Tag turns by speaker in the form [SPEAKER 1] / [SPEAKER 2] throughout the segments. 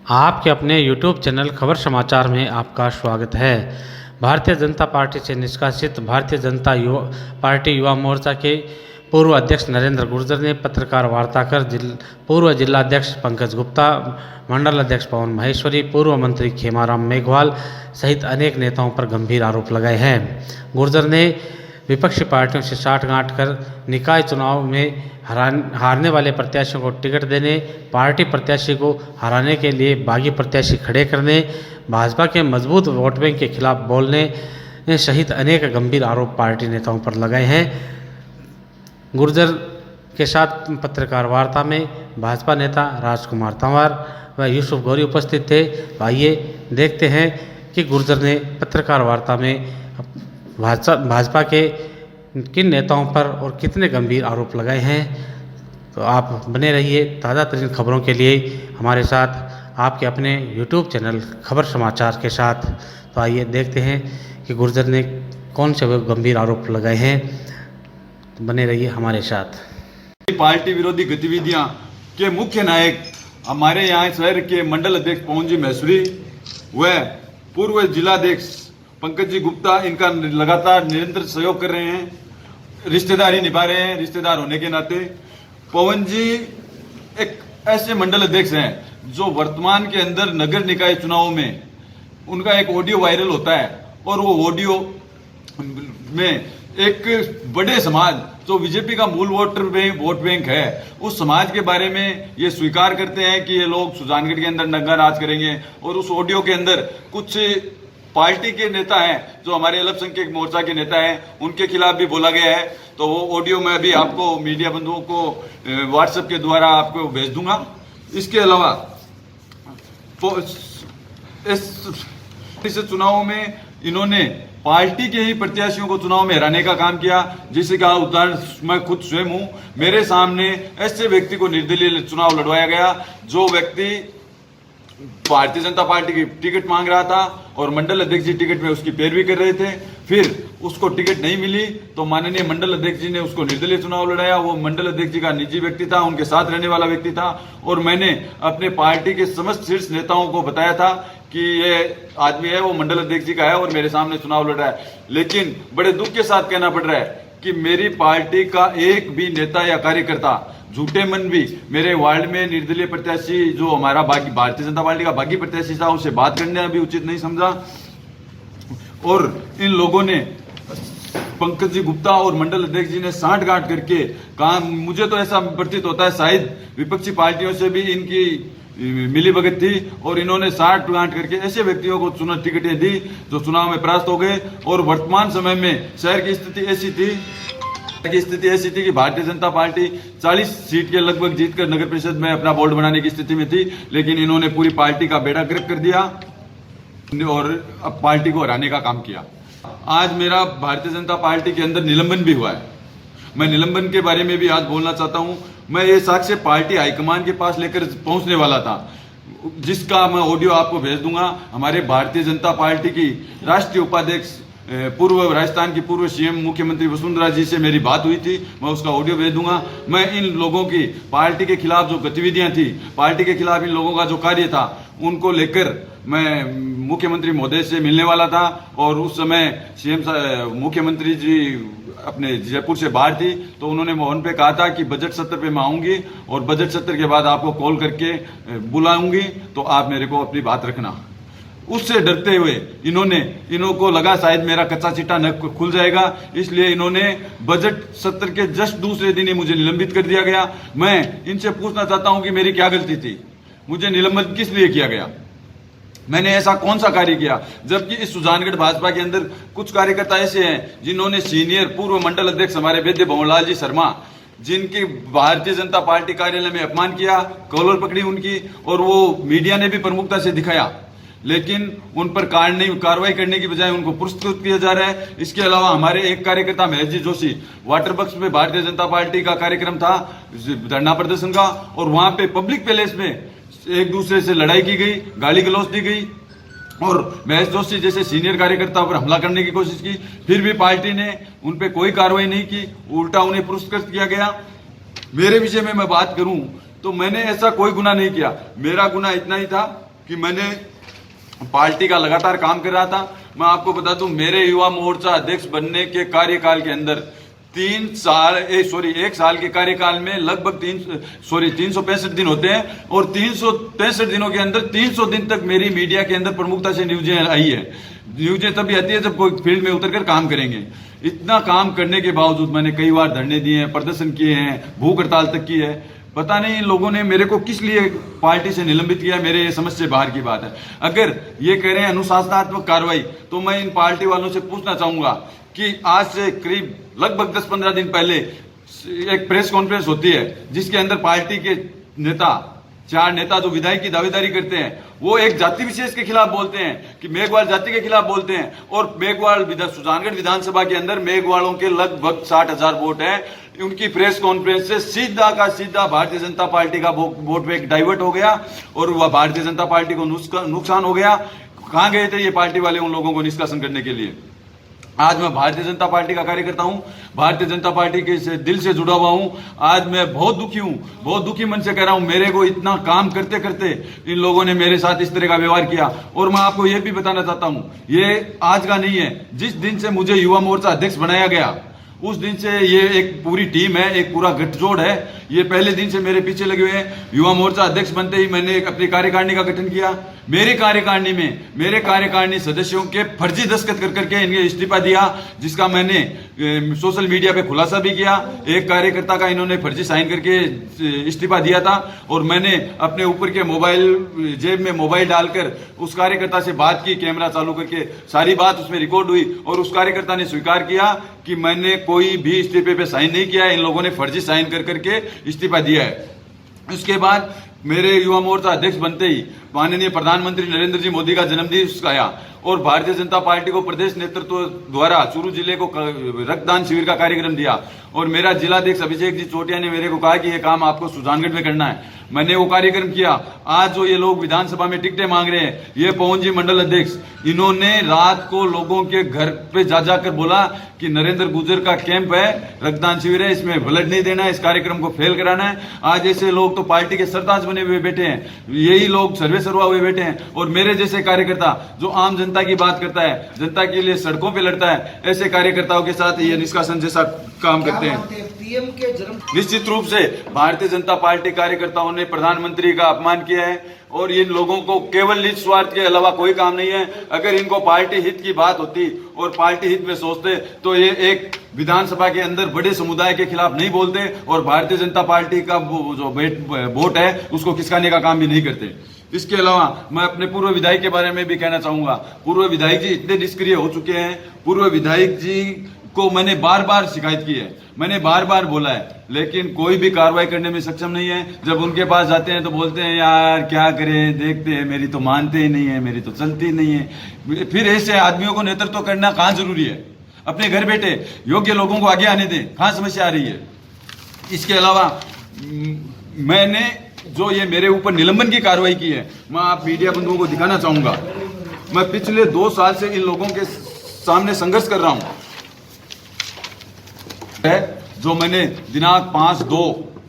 [SPEAKER 1] आपके अपने YouTube channel खबर समाचार में आपका स्वागत है। भारतीय जनता पार्टी से निष्कासित भारतीय जनता पार्टी युवा मोर्चा के पूर्व अध्यक्ष नरेंद्र गुर्जर ने पत्रकार वार्ता कर पूर्व जिलाध्यक्ष पंकज गुप्ता, मंडल अध्यक्ष पवन महेश्वरी, पूर्व मंत्री खेमाराम मेघवाल सहित अनेक नेताओं पर गंभीर आरोप लगाए हैं। गुर्जर ने विपक्षी पार्टियों से साठगांठ कर निकाय चुनाव में हारने वाले प्रत्याशियों को टिकट देने, पार्टी प्रत्याशी को हराने के लिए बागी प्रत्याशी खड़े करने, भाजपा के मजबूत वोट बैंक के खिलाफ बोलने सहित अनेक गंभीर आरोप पार्टी नेताओं पर लगाए हैं। गुर्जर के साथ पत्रकार वार्ता में भाजपा नेता राजकुमार तंवर व यूसुफ गौरी उपस्थित थे। आइए देखते हैं कि गुर्जर ने पत्रकार वार्ता में भाजपा के किन नेताओं पर और कितने गंभीर आरोप लगाए हैं। तो आप बने रहिए ताज़ा तरीन खबरों के लिए हमारे साथ, आपके अपने YouTube चैनल खबर समाचार के साथ। तो आइए देखते हैं कि गुर्जर ने कौन से गंभीर आरोप लगाए हैं। तो बने रहिए हमारे साथ।
[SPEAKER 2] पार्टी विरोधी गतिविधियां के मुख्य नायक हमारे यहाँ शहर के मंडल अध्यक्ष पवन जी महेश्वरी व पूर्व जिलाध्यक्ष पंकज जी गुप्ता इनका लगातार निरंतर सहयोग कर रहे हैं, रिश्तेदारी निभा रहे हैं। रिश्तेदार होने के नाते पवन जी एक ऐसे मंडल अध्यक्ष हैं जो वर्तमान के अंदर नगर निकाय चुनाव में उनका एक ऑडियो वायरल होता है और वो ऑडियो में एक बड़े समाज जो बीजेपी का मूल वोट बैंक है उस समाज के बारे में ये स्वीकार करते हैं कि ये लोग सुजानगढ़ के अंदर नंगा नाच करेंगे। और उस ऑडियो के अंदर कुछ पार्टी के नेता हैं जो हमारे अल्पसंख्यक मोर्चा के नेता हैं उनके खिलाफ भी बोला गया है। तो वो ऑडियो मैं अभी आपको मीडिया बंधुओं को व्हाट्सएप के द्वारा आपको भेज दूंगा। इसके अलावा इस चुनाव में इन्होंने पार्टी के ही प्रत्याशियों को चुनाव में हराने का काम किया, जिसका उदाहरण मैं खुद स्वयं हूं। मेरे सामने ऐसे व्यक्ति को निर्दलीय चुनाव लड़वाया गया जो व्यक्ति भारतीय जनता पार्टी की टिकट मांग रहा था और मंडल अध्यक्ष जी टिकट में उसकी पैरवी कर रहे थे। फिर उसको टिकट नहीं मिली तो माननीय मंडल अध्यक्ष जी ने उसको निर्दलीय चुनाव लड़ाया। वो मंडल अध्यक्ष जी का निजी व्यक्ति था, उनके साथ रहने वाला व्यक्ति था और मैंने अपने पार्टी के समस्त शीर्ष नेताओं को बताया था कि ये आदमी है वो मंडल अध्यक्ष जी का है और मेरे सामने चुनाव लड़ रहा है। लेकिन बड़े दुख के साथ कहना पड़ रहा है कि मेरी पार्टी का एक भी नेता या कार्यकर्ता झूठे मन भी मेरे वार्ड में निर्दलीय प्रत्याशी जो हमारा बागी भारतीय जनता पार्टी का बागी प्रत्याशी था उससे बात करने भी उचित नहीं समझा। और इन लोगों ने पंकज जी गुप्ता और मंडल अध्यक्ष जी ने साठगांठ करके कहा, मुझे तो ऐसा प्रतीत होता है शायद विपक्षी पार्टियों से भी इनकी मिली भगत थी और इन्होंने साठगांठ करके ऐसे व्यक्तियों को चुनाव टिकटें दी जो चुनाव में परास्त हो गए। और वर्तमान समय में शहर की स्थिति ऐसी थी कि भारतीय जनता पार्टी 40 सीट के लगभग जीतकर नगर परिषद में अपना बोर्ड बनाने की स्थिति में थी, लेकिन इन्होंने पूरी पार्टी का बेड़ा गर्क कर दिया और अब पार्टी को हराने का काम किया। आज मेरा भारतीय जनता पार्टी के अंदर निलंबन भी हुआ है। मैं निलंबन के बारे में भी आज बोलना चाहता हूं। मैं ये साक्ष्य पार्टी हाईकमान के पास लेकर पहुंचने वाला था, जिसका मैं ऑडियो आपको भेज दूंगा। हमारे भारतीय जनता पार्टी की राष्ट्रीय उपाध्यक्ष पूर्व राजस्थान की पूर्व सीएम मुख्यमंत्री वसुंधरा जी से मेरी बात हुई थी, मैं उसका ऑडियो भेज दूंगा। मैं इन लोगों की पार्टी के खिलाफ जो गतिविधियां थी, पार्टी के खिलाफ इन लोगों का जो कार्य था, उनको लेकर मैं मुख्यमंत्री महोदय से मिलने वाला था। और उस समय सीएम मुख्यमंत्री जी अपने जयपुर से बाहर थी तो उन्होंने मोहन पे कहा था कि बजट सत्र पे मैं आऊंगी और बजट सत्र के बाद आपको कॉल करके बुलाऊंगी तो आप मेरे को अपनी बात रखना। उससे डरते हुए इनको लगा शायद मेरा कच्चा चिट्टा न खुल जाएगा, इसलिए इन्होंने बजट सत्र के जस्ट दूसरे दिन ही मुझे निलंबित कर दिया गया। मैं इनसे पूछना चाहता हूं कि मेरी क्या गलती थी, मुझे निलंबित किस लिए किया गया, मैंने ऐसा कौन सा कार्य किया। जबकि इस सुजानगढ़ भाजपा के अंदर कुछ कार्यकर्ता ऐसे हैं जिन्होंने सीनियर पूर्व मंडल अध्यक्ष हमारे वैद्य भंवरलाल जी शर्मा, जिनकी भारतीय जनता पार्टी कार्यालय में अपमान किया, कॉलर पकड़ी उनकी और वो मीडिया ने भी प्रमुखता से दिखाया, लेकिन उन पर कार्रवाई करने की बजाय उनको पुरस्कृत किया जा रहा है। इसके अलावा हमारे एक कार्यकर्ता महेश जी जोशी, वाटर बक्स में भारतीय जनता पार्टी का कार्यक्रम था धरना प्रदर्शन का और वहां पे पब्लिक पैलेस में एक दूसरे से लड़ाई की गई, गाली गलौज दी गई और महेश जोशी जैसे सीनियर कार्यकर्ता पर हमला करने की कोशिश की। फिर भी पार्टी ने उन पे कोई कार्रवाई नहीं की, उल्टा उन्हें पुरस्कृत किया गया। मेरे विषय में मैं बात करूं तो मैंने ऐसा कोई गुनाह नहीं किया। मेरा गुनाह इतना ही था कि मैंने पार्टी का लगातार काम कर रहा था। मैं आपको बता दूं, मेरे युवा मोर्चा अध्यक्ष बनने के कार्यकाल के अंदर 1 साल के कार्यकाल में लगभग 365 दिन होते हैं और 365 दिनों के अंदर 300 दिन तक मेरी मीडिया के अंदर प्रमुखता से न्यूजें आई है। न्यूजें तभी आती है जब कोई फील्ड में उतरकर काम करेंगे। इतना काम करने के बावजूद मैंने कई बार धरने दिए हैं, प्रदर्शन किए हैं, भूख हड़ताल तक की है। पता नहीं इन लोगों ने मेरे को किस लिए पार्टी से निलंबित किया, मेरे ये समझ से बाहर की बात है। अगर ये कह रहे हैं अनुशासनात्मक कार्रवाई, तो मैं इन पार्टी वालों से पूछना चाहूंगा कि आज से करीब लगभग 10-15 दिन पहले एक प्रेस कॉन्फ्रेंस होती है जिसके अंदर पार्टी के नेता, 4 नेता जो विधायक की दावेदारी करते हैं, वो एक जाति विशेष के खिलाफ बोलते हैं कि मेघवाल जाति के खिलाफ बोलते हैं। और मेघवाल सुजानगढ़ विधानसभा के अंदर मेघवालों के लगभग 60,000 वोट हैं। उनकी प्रेस कॉन्फ्रेंस से सीधा का सीधा भारतीय जनता पार्टी का वोट बैंक डाइवर्ट हो गया और वह भारतीय जनता पार्टी को नुकसान हो गया। कहां गए थे ये पार्टी वाले उन लोगों को निष्कासन करने के लिए? आज मैं भारतीय जनता पार्टी का कार्यकर्ता हूं, भारतीय जनता पार्टी के दिल से जुड़ा हुआ हूं। आज मैं बहुत दुखी हूं, बहुत दुखी मन से कह रहा हूं। मेरे को इतना काम करते करते इन लोगों ने मेरे साथ इस तरह का व्यवहार किया। और मैं आपको यह भी बताना चाहता हूं, ये आज का नहीं है। जिस दिन से मुझे युवा मोर्चा अध्यक्ष बनाया गया उस दिन से ये एक पूरी टीम है, एक पूरा गठजोड़ है। ये पहले दिन से मेरे पीछे लगे हुए हैं। युवा मोर्चा अध्यक्ष बनते ही मैंने अपनी कार्यकारिणी का गठन किया। मेरे कार्यकारिणी सदस्यों के फर्जी दस्तखत कर करके इन्हें इस्तीफा दिया, जिसका मैंने सोशल मीडिया पे खुलासा भी किया। एक कार्यकर्ता का इन्होंने फर्जी साइन करके इस्तीफा दिया था और मैंने अपने ऊपर के मोबाइल जेब में मोबाइल डालकर उस कार्यकर्ता से बात की, कैमरा चालू करके सारी बात उसमें रिकॉर्ड हुई और उस कार्यकर्ता ने स्वीकार किया कि मैंने कोई भी इस्तीफे पे साइन नहीं किया, इन लोगों ने फर्जी साइन कर करके इस्तीफा दिया है। उसके बाद मेरे युवा मोर्चा अध्यक्ष बनते ही माननीय प्रधानमंत्री नरेंद्र जी मोदी का जन्मदिन आया और भारतीय जनता पार्टी को प्रदेश नेतृत्व द्वारा चूरू जिले को रक्तदान शिविर का कार्यक्रम दिया और मेरा जिलाध्यक्ष अभिषेक जी चोटिया ने मेरे को कहा कि यह काम आपको सुजानगढ़ में करना है। मैंने वो कार्यक्रम किया। आज जो ये लोग विधानसभा में टिकटें मांग रहे हैं, ये पवन जी मंडल अध्यक्ष, इन्होंने रात को लोगों के घर पे जा जाकर बोला कि नरेंद्र गुर्जर का कैंप है, रक्तदान शिविर है, इसमें ब्लड नहीं देना है, इस कार्यक्रम को फेल कराना है। आज ऐसे लोग तो पार्टी के सरताज बने हुए बैठे हैं, यही लोग सर्वे सर्वा हुए बैठे हैं। और मेरे जैसे कार्यकर्ता जो आम जनता की बात करता है, जनता के लिए सड़कों पे लड़ता है, ऐसे कार्यकर्ताओं के साथ ये निष्कासन जैसा काम करते हैं।
[SPEAKER 3] पीएम के जन्म
[SPEAKER 2] निश्चित रूप से भारतीय जनता पार्टी कार्यकर्ताओं ने प्रधानमंत्री का अपमान किया है और इन लोगों को केवल निज स्वार्थ के अलावा कोई काम नहीं है। अगर इनको पार्टी हित की बात होती और पार्टी हित में सोचते तो ये एक विधानसभा के अंदर बड़े समुदाय के खिलाफ नहीं बोलते और भारतीय जनता पार्टी का जो वोट है उसको खिसकाने का काम भी नहीं करते। इसके अलावा मैं अपने पूर्व विधायक के बारे में भी कहना चाहूंगा। पूर्व विधायक जी इतने निष्क्रिय हो चुके हैं। पूर्व विधायक जी को मैंने बार बार शिकायत की है, मैंने बार बार बोला है, लेकिन कोई भी कार्रवाई करने में सक्षम नहीं है। जब उनके पास जाते हैं तो बोलते हैं यार क्या करें, देखते हैं, मेरी तो मानते ही नहीं है, मेरी तो चलती नहीं है। फिर ऐसे आदमियों को नेतृत्व करना कहाँ जरूरी है? अपने घर बैठे योग्य लोगों को आगे आने दें, कहाँ समस्या आ रही है? इसके अलावा मैंने जो ये मेरे ऊपर निलंबन की कार्रवाई की है, मैं आप मीडिया बंधुओं को दिखाना चाहूंगा। मैं पिछले 2 साल से इन लोगों के सामने संघर्ष कर रहा हूं। जो मैंने दिनांक 5/2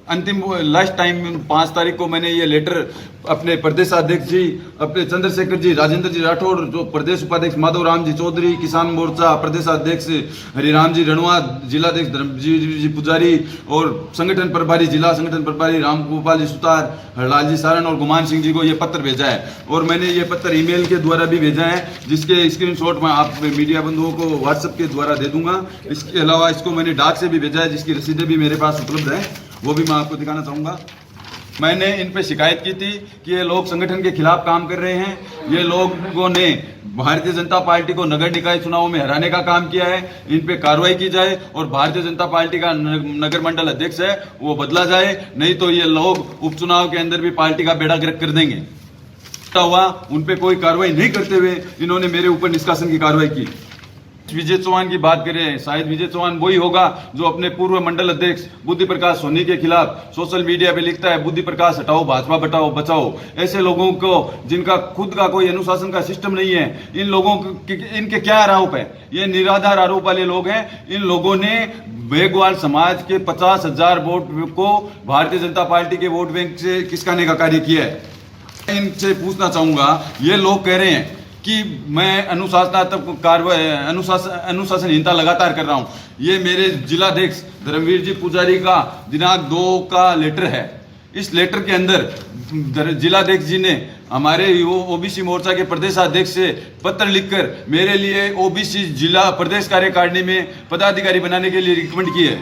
[SPEAKER 2] अंतिम लास्ट टाइम 5 तारीख को मैंने ये लेटर अपने प्रदेशाध्यक्ष जी, अपने चंद्रशेखर जी, राजेंद्र जी राठौड़, जो प्रदेश उपाध्यक्ष माधव राम जी चौधरी, किसान मोर्चा प्रदेशाध्यक्ष हरिराम जी रणवा, जिलाध्यक्ष धर्मजीत जी पुजारी और संगठन प्रभारी, जिला संगठन प्रभारी राम गोपाल जी सुतार, हरलाल जी सारण और गुमान सिंह जी को ये पत्र भेजा है। और मैंने ये पत्र ईमेल के द्वारा भी भेजा है, जिसके स्क्रीनशॉट मैं आप मीडिया बंधुओं को व्हाट्सएप के द्वारा दे दूंगा। इसके अलावा इसको मैंने डाक से भी भेजा है, जिसकी रसीदें भी मेरे पास उपलब्ध है, वो भी मैं आपको दिखाना चाहूंगा। मैंने इन पे शिकायत की थी कि ये लोग संगठन के खिलाफ काम कर रहे हैं। ये लोगों ने भारतीय जनता पार्टी को नगर निकाय चुनाव में हराने का काम किया है। इन पे कार्रवाई की जाए और भारतीय जनता पार्टी का नगर मंडल अध्यक्ष है वो बदला जाए, नहीं तो ये लोग उपचुनाव के अंदर भी पार्टी का बेड़ा गर्क कर देंगे। हुआ उन पे कोई कार्रवाई नहीं करते हुए इन्होंने मेरे ऊपर निष्कासन की कार्रवाई की। विजय चौहान की बात करें, शायद विजय चौहान वही होगा जो अपने पूर्व मंडल अध्यक्ष बुद्धि प्रकाश सोनी के खिलाफ सोशल मीडिया पे लिखता है बुद्धि प्रकाश हटाओ, भाजपा बचाओ बचाओ। ऐसे लोगों को जिनका खुद का कोई अनुशासन का सिस्टम नहीं है, इन लोगों इनके क्या आरोप है? ये निराधार आरोप वाले लोग हैं। इन लोगों ने मेघवाल समाज के 50,000 वोट को भारतीय जनता पार्टी के वोट बैंक से खिसकाने का कार्य किया है। इनसे पूछना चाहूंगा, ये लोग कह रहे हैं कि मैं अनुशासनात्मक कार्रवाई अनुशासनहीनता लगातार कर रहा हूं। ये मेरे जिलाध्यक्ष धर्मवीर जी पुजारी का दिनांक 2 का लेटर है। इस लेटर के अंदर जिलाध्यक्ष जी ने हमारे ओबीसी मोर्चा के प्रदेशाध्यक्ष से पत्र लिखकर मेरे लिए ओबीसी जिला प्रदेश कार्यकारिणी में पदाधिकारी बनाने के लिए रिकमेंड की है।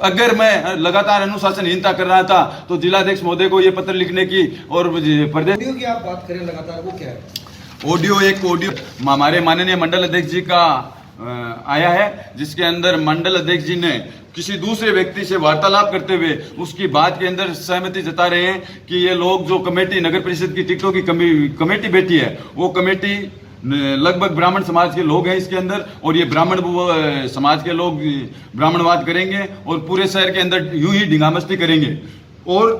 [SPEAKER 2] अगर मैं लगातार अनुशासनहीनता कर रहा था तो जिलाध्यक्ष महोदय को यह पत्र लिखने की और प्रदेश
[SPEAKER 3] की आप बात करें लगातार, वो क्या है?
[SPEAKER 2] ऑडियो हमारे माननीय मंडल अध्यक्ष जी का आया है, जिसके अंदर मंडल अध्यक्ष जी ने किसी दूसरे व्यक्ति से वार्तालाप करते हुए उसकी बात के अंदर सहमति जता रहे हैं कि ये लोग जो कमेटी नगर परिषद की टिकटों की कमेटी बैठी है, वो कमेटी लगभग ब्राह्मण समाज के लोग हैं इसके अंदर, और ये ब्राह्मण समाज के लोग ब्राह्मणवाद करेंगे और पूरे शहर के अंदर यूं ही ढिंगामस्ती करेंगे। और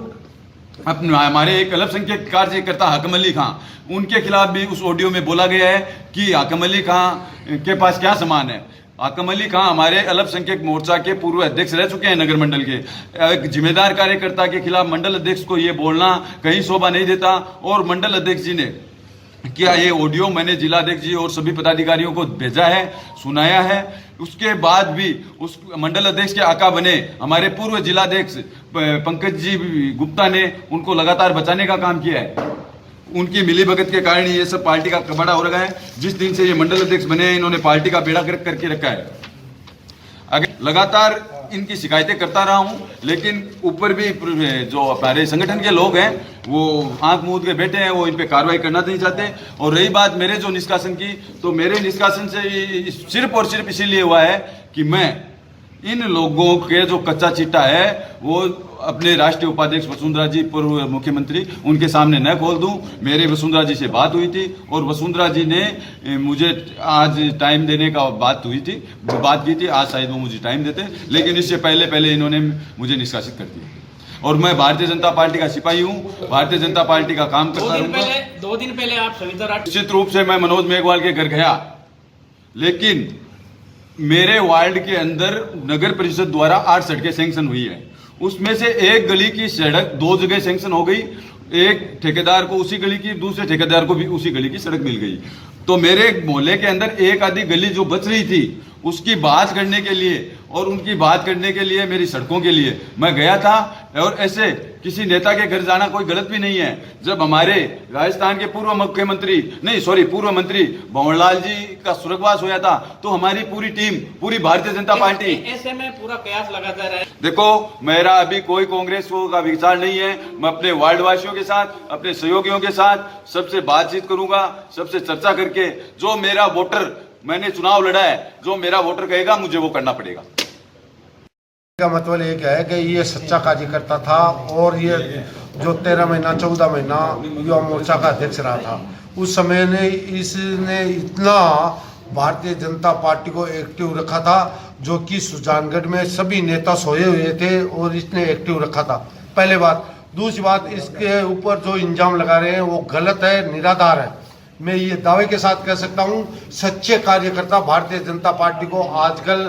[SPEAKER 2] अपने हमारे एक अल्पसंख्यक कार्यकर्ता हाकिम अली खां, उनके खिलाफ भी उस ऑडियो में बोला गया है कि हाकिम अली खां के पास क्या सामान है। हाकिम अली खां हमारे अल्पसंख्यक मोर्चा के पूर्व अध्यक्ष रह चुके हैं नगर मंडल के। एक जिम्मेदार कार्यकर्ता के खिलाफ मंडल अध्यक्ष को ये बोलना कहीं शोभा नहीं देता। और मंडल अध्यक्ष जी ने क्या ये ऑडियो मैंने जिलाध्यक्ष जी और सभी पदाधिकारियों को भेजा है, सुनाया है। उसके बाद भी उस मंडल अध्यक्ष के आका बने हमारे पूर्व जिलाध्यक्ष पंकज जी गुप्ता ने उनको लगातार बचाने का काम किया है। उनकी मिलीभगत के कारण ये सब पार्टी का कबाड़ा हो रहा है। जिस दिन से ये मंडल अध्यक्ष बने हैं, इन्होंने पार्टी का बेड़ा गर्क करके रखा है। अगर लगातार इनकी शिकायतें करता रहा हूं, लेकिन ऊपर भी जो हमारे संगठन के लोग हैं वो आंख मूंद के बैठे हैं, वो इन पे कार्रवाई करना नहीं चाहते। और रही बात मेरे जो निष्कासन की, तो मेरे निष्कासन से सिर्फ और सिर्फ इसीलिए हुआ है कि मैं इन लोगों के जो कच्चा चिट्टा है वो अपने राष्ट्रीय उपाध्यक्ष वसुंधरा जी पूर्व मुख्यमंत्री उनके सामने न खोल दूं। मेरे वसुंधरा जी से बात हुई थी और वसुंधरा जी ने मुझे आज टाइम देने का बात की थी। आज शायद वो मुझे टाइम देते, लेकिन इससे पहले इन्होंने मुझे निष्कासित कर दिया। और मैं भारतीय जनता पार्टी का सिपाही हूँ, भारतीय जनता पार्टी का काम करता रहूंगा।
[SPEAKER 4] 2 दिन पहले आप सविता राठी
[SPEAKER 2] निश्चित रूप से मैं मनोज मेघवाल के घर गया, लेकिन मेरे वार्ड के अंदर नगर परिषद द्वारा 8 सड़कें सैंक्शन हुई है। उसमें से एक गली की सड़क 2 जगह सैंक्शन हो गई। एक ठेकेदार को उसी गली की, दूसरे ठेकेदार को भी उसी गली की सड़क मिल गई। तो मेरे मोहल्ले के अंदर एक आधी गली जो बच रही थी उसकी बात करने के लिए और उनकी बात करने के लिए मेरी सड़कों के लिए मैं गया था। और ऐसे किसी नेता के घर जाना कोई गलत भी नहीं है। जब हमारे राजस्थान के पूर्व मंत्री भंवरलाल जी का स्वर्गवास हुआ था तो हमारी पूरी टीम, पूरी भारतीय जनता पार्टी
[SPEAKER 4] ऐसे में पूरा कयास लगाता रहा।
[SPEAKER 2] देखो, मेरा अभी कोई कांग्रेस का विचार नहीं है। मैं अपने वार्ड वासियों के साथ, अपने सहयोगियों के साथ सबसे बातचीत करूंगा, सबसे चर्चा करके जो मेरा वोटर, मैंने चुनाव लड़ा है, जो मेरा वोटर कहेगा मुझे वो करना पड़ेगा।
[SPEAKER 3] का मतलब ये क्या है कि ये सच्चा कार्यकर्ता था और ये जो 13 महीना 14 महीना युवा मोर्चा का अध्यक्ष रहा था, उस समय ने इसने इतना भारतीय जनता पार्टी को एक्टिव रखा था जो कि सुजानगढ़ में सभी नेता सोए हुए थे और इसने एक्टिव रखा था। पहले बात। दूसरी बात, इसके ऊपर जो इल्जाम लगा रहे हैं वो गलत है, निराधार है। मैं ये दावे के साथ कह सकता हूँ, सच्चे कार्यकर्ता भारतीय जनता पार्टी को आजकल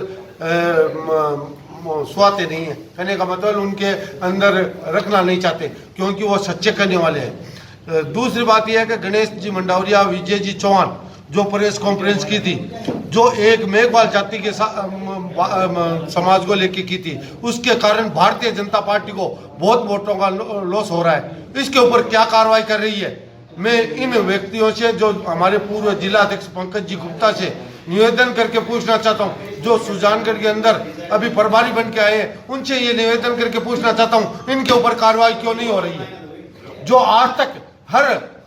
[SPEAKER 3] स्वाते नहीं है। कहने का मतलब उनके अंदर रखना नहीं चाहते, क्योंकि वो सच्चे करने वाले हैं। दूसरी बात यह है कि गणेश जी मंडावरिया, विजय जी चौहान जो प्रेस कॉन्फ्रेंस की थी, जो एक मेघवाल जाति के समाज को लेकर की थी, उसके कारण भारतीय जनता पार्टी को बहुत वोटों का लॉस हो रहा है। इसके ऊपर क्या कार्रवाई कर रही है? मैं इन व्यक्तियों से, जो हमारे पूर्व जिला अध्यक्ष पंकज जी गुप्ता से निवेदन करके पूछना चाहता हूं, जो सुजानगढ़ के अंदर अभी प्रभारी बन के आए हैं, उनसे ये निवेदन करके पूछना चाहता हूं, इनके ऊपर कार्रवाई क्यों नहीं हो रही है? जो आज तक हर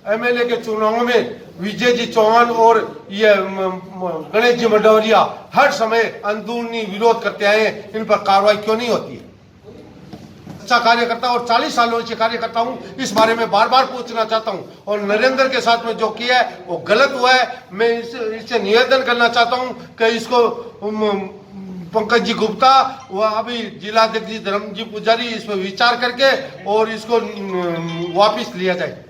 [SPEAKER 3] एमएलए के चुनावों में विजय जी चौहान और ये गणेश जी मंडावरिया हर समय अंदरूनी विरोध करते आए हैं, इन पर कार्रवाई क्यों नहीं होती है? अच्छा कार्यकर्ता और 40 सालों से कार्यकर्ता हूं, इस बारे में बार बार पूछना चाहता हूं। और नरेंद्र के साथ में जो किया है वो गलत हुआ है। मैं इससे निवेदन करना चाहता हूं कि इसको पंकज जी गुप्ता व अभी जिलाध्यक्ष जी धर्मजी पुजारी इस पर विचार करके और इसको वापिस लिया जाए।